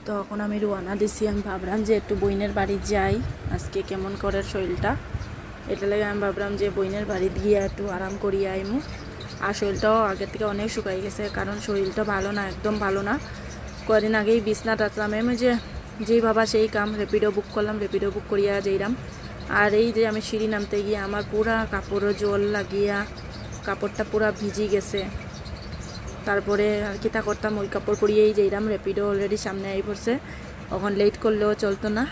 তো এখন আমি রওনা দিছি। আমি ভাবলাম যে একটু বইনের বাড়ি যাই, আজকে কেমন করে শরীরটা, এটা লাগে আমি ভাবলাম যে বইনের বাড়িতে গিয়ে একটু আরাম করিয়ে আইমু। আর শরীরটাও আগের থেকে অনেক শুকাই গেছে, কারণ শরীরটা ভালো না, একদম ভালো না। কদিন আগেই বিছনা টাতলাম, আমি যেই বাবা সেই কাম, র্যাপিডো বুক করলাম, র্যাপিডো বুক করিয়া যাইলাম। আর এই যে আমি সিঁড়ি নামতে গিয়ে আমার পুরা কাপড়ও জল লাগিয়া কাপড়টা পুরা ভিজি গেছে। তারপরে আর কি তা করতাম, ওই কাপড় পরিয়েই যাইলাম। র্যাপিডো অলরেডি সামনে আই পড়ছে, এখন লেট করলেও চলতো না,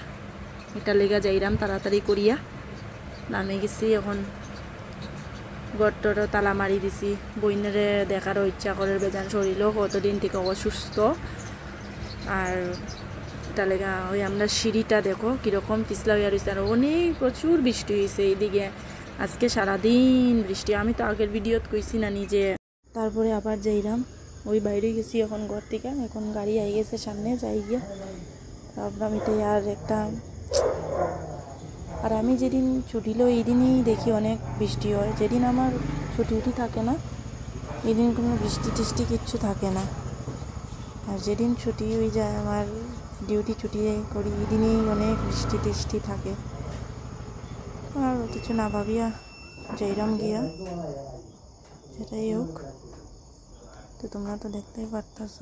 এটা লেগে যাইলাম তাড়াতাড়ি করিয়া নামে গেছি। এখন গড়টরও তালা মারি দিছি, বইনেরে দেখারও ইচ্ছা করে, বেজান শরীরও কতদিন থেকে অসুস্থ। আর এটা লেগা ওই আমরা সিঁড়িটা দেখো কীরকম পিছলা হইয়া রয়েছে, আর অনেক প্রচুর বৃষ্টি হয়েছে এইদিকে আজকে সারাদিন বৃষ্টি। আমি তো আগের ভিডিওত কইছি না নিজে। তারপরে আবার যাইলাম, ওই বাইরে গেছি এখন ঘর থেকে, এখন গাড়ি আই গেছে সামনে, যাই গিয়া ভাবলাম এটাই আর একটা। আর আমি যেদিন ছুটি লই এই দিনই দেখি অনেক বৃষ্টি হয়, যেদিন আমার ছুটি থাকে না এদিন কোনো বৃষ্টি টিষ্টি কিচ্ছু থাকে না। আর যেদিন ছুটি হয়ে যায়, আমার ডিউটি ছুটি করি, এই দিনই অনেক বৃষ্টি টিষ্টি থাকে। আর কিছু না ভাবিয়া যাইরাম গিয়া, সেটাই হোক। তো তোমরা তো দেখতেই পারতেছ।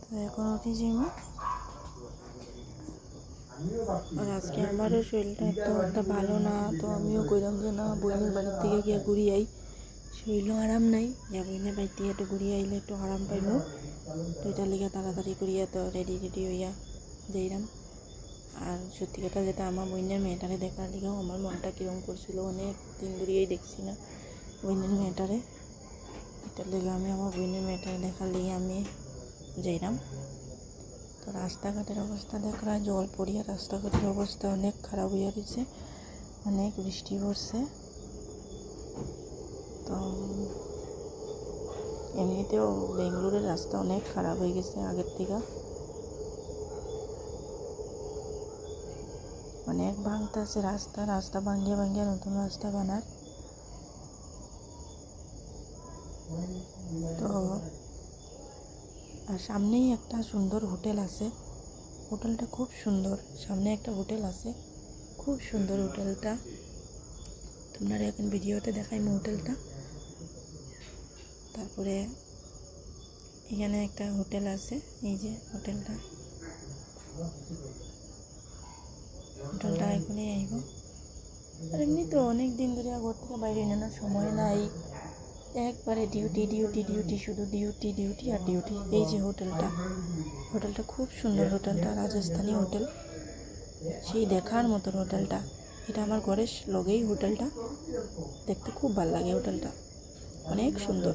তো এখন উঠে যাইমু। আর আজকে আমারও শরীরটা একটা ভালো না, তো আমিও কইলাম যে না বইনের বাড়ির থেকে গিয়ে ঘুরি আই, শরীরও আরাম নাই, যা বইনের বাড়ি থেকে একটু ঘুরিয়ে আইলে একটু আরাম পাইমু। তো এটা লেগে তাড়াতাড়ি করিয়া তো রেডি হইয়া যাইলাম। আর সত্যি কথা যেটা, আমার বইনের মেয়েটারে দেখার লিগেও আমার মনটা কীরকম করছিল, অনেক দিন ধরিয়েই দেখছি না বইনের মেয়েটারে। এটার লেগে আমি আমার বইনের মেয়েটারে দেখার লিগে আমি যাইলাম। তো রাস্তাঘাটের অবস্থা দেখরা, জল পড়িয়া রাস্তাঘাটের অবস্থা অনেক খারাপ হইয়া রয়েছে, অনেক বৃষ্টি পড়ছে। তো এমনিতেও বেঙ্গলোরের রাস্তা অনেক খারাপ হয়ে গেছে আগের থেকে, অনেক ভাঙতেছে রাস্তা ভাঙিয়ে নতুন রাস্তা বানার। তো আর সামনেই একটা সুন্দর হোটেল আছে, হোটেলটা খুব সুন্দর, সামনে একটা হোটেল আছে, খুব সুন্দর হোটেলটা। তোমরা এখন ভিডিওতে দেখাইমু হোটেলটা। তারপরে এখানে একটা হোটেল আছে, এই যে হোটেলটা এখনই আইব। আর এমনি তো অনেক দিন ধরে ঘর থেকে বাইরে নেওয়ার সময় নাই, একবারে ডিউটি, শুধু ডিউটি আর ডিউটি। এই যে হোটেলটা খুব সুন্দর, হোটেলটা রাজস্থানী হোটেল, সেই দেখার মতন হোটেলটা। এটা আমার ঘরের লগেই হোটেলটা, দেখতে খুব ভালো লাগে হোটেলটা, অনেক সুন্দর।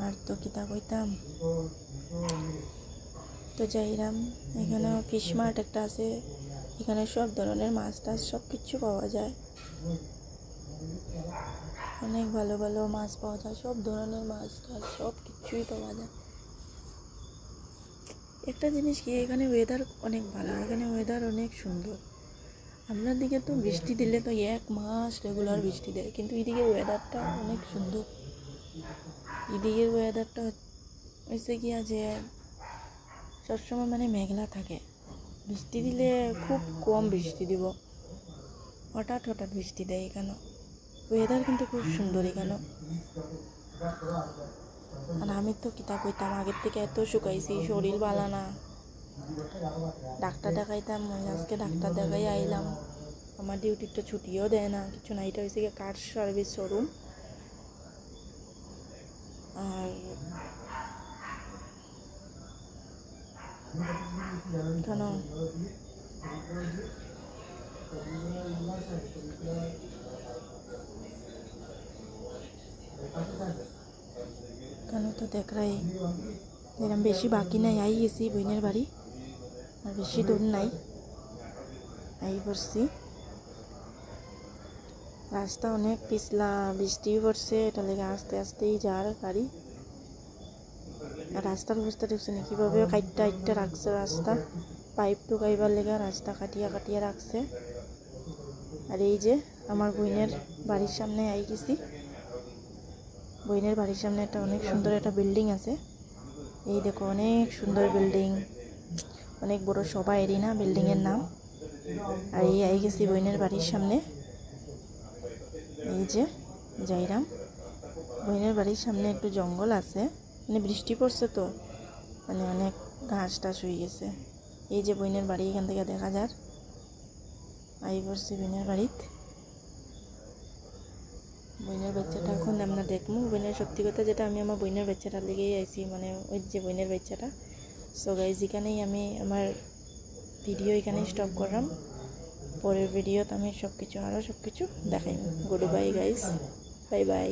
আর তো কিতা কইতাম, তো যাইলাম। এখানে ফিশ মার্ট একটা আছে, এখানে সব ধরনের মাছ টাছ সব কিছু পাওয়া যায়, অনেক ভালো ভালো মাছ পাওয়া যায়, সব ধরনের মাছ টাছ সব কিছুই পাওয়া যায়। একটা জিনিস কি, এখানে ওয়েদার অনেক ভালো, এখানে ওয়েদার অনেক সুন্দর। আপনার দিকে তো বৃষ্টি দিলে তো 1 মাস রেগুলার বৃষ্টি দেয়, কিন্তু এদিকে ওয়েদারটা অনেক সুন্দর। এদিকের ওয়েদারটা হয়েছে গিয়া যে সবসময় মানে মেঘলা থাকে, বৃষ্টি দিলে খুব কম বৃষ্টি দিব, হঠাৎ বৃষ্টি দেয় এখানে। ওয়েদার কিন্তু খুব সুন্দর এখানে। আর আমি তো কিতা কইতাম, আগের থেকে এত শুকাইছি, শরীর ভালো না, ডাক্তার দেখাইতাম, আজকে ডাক্তার দেখাই আইলাম। আমার ডিউটির তো ছুটিও দেয় না, কিছু না, এটা হয়েছে গিয়ে কার সার্ভিস শোরুম। আর কেন তো দেখরাই এরকম বেশি বাকি নাই, আই গেছি বইনের বাড়ি, আর বেশি দূর নাই, আই পড়ছি। রাস্তা অনেক পিছলা, বৃষ্টি পড়ছে, এটা লেগে আস্তেই যার গাড়ি। আর রাস্তার অবস্থা দেখছেন কীভাবে কাইটটা রাখছে রাস্তা, পাইপ ঢুকাইবার লেগে রাস্তা কাটিয়া কাটিয়া রাখছে। আর এই যে আমার বোনের বাড়ির সামনে আই গেছি। বোনের বাড়ির সামনে একটা অনেক সুন্দর একটা বিল্ডিং আছে। এই দেখো অনেক সুন্দর বিল্ডিং, অনেক বড় সভা এরিনা বিল্ডিংয়ের নাম। আর এই আই গেছি বোনের বাড়ির সামনে। এই যে যাইরাম, বোনের বাড়ির সামনে একটু জঙ্গল আছে, মানে বৃষ্টি পড়ছে তো মানে অনেক ঘাস টাস হয়ে গেছে। এই যে বোনের বাড়ি এখান থেকে দেখা যায়। আই পড়ছি বোনের বাড়িতে। বোনের বাচ্চাটা এখন আমরা দেখবো। বোনের সত্যি কথা যেটা, আমি আমার বোনের বাচ্চাটার লেগেই আইছি, মানে ওই যে বোনের বাচ্চাটা। সো গাইজ এখানেই আমি আমার ভিডিও এখানেই স্টপ করলাম। পরের ভিডিওতে আমি সব কিছু আরও সব কিছু দেখাইব। Good bye guys, bye by.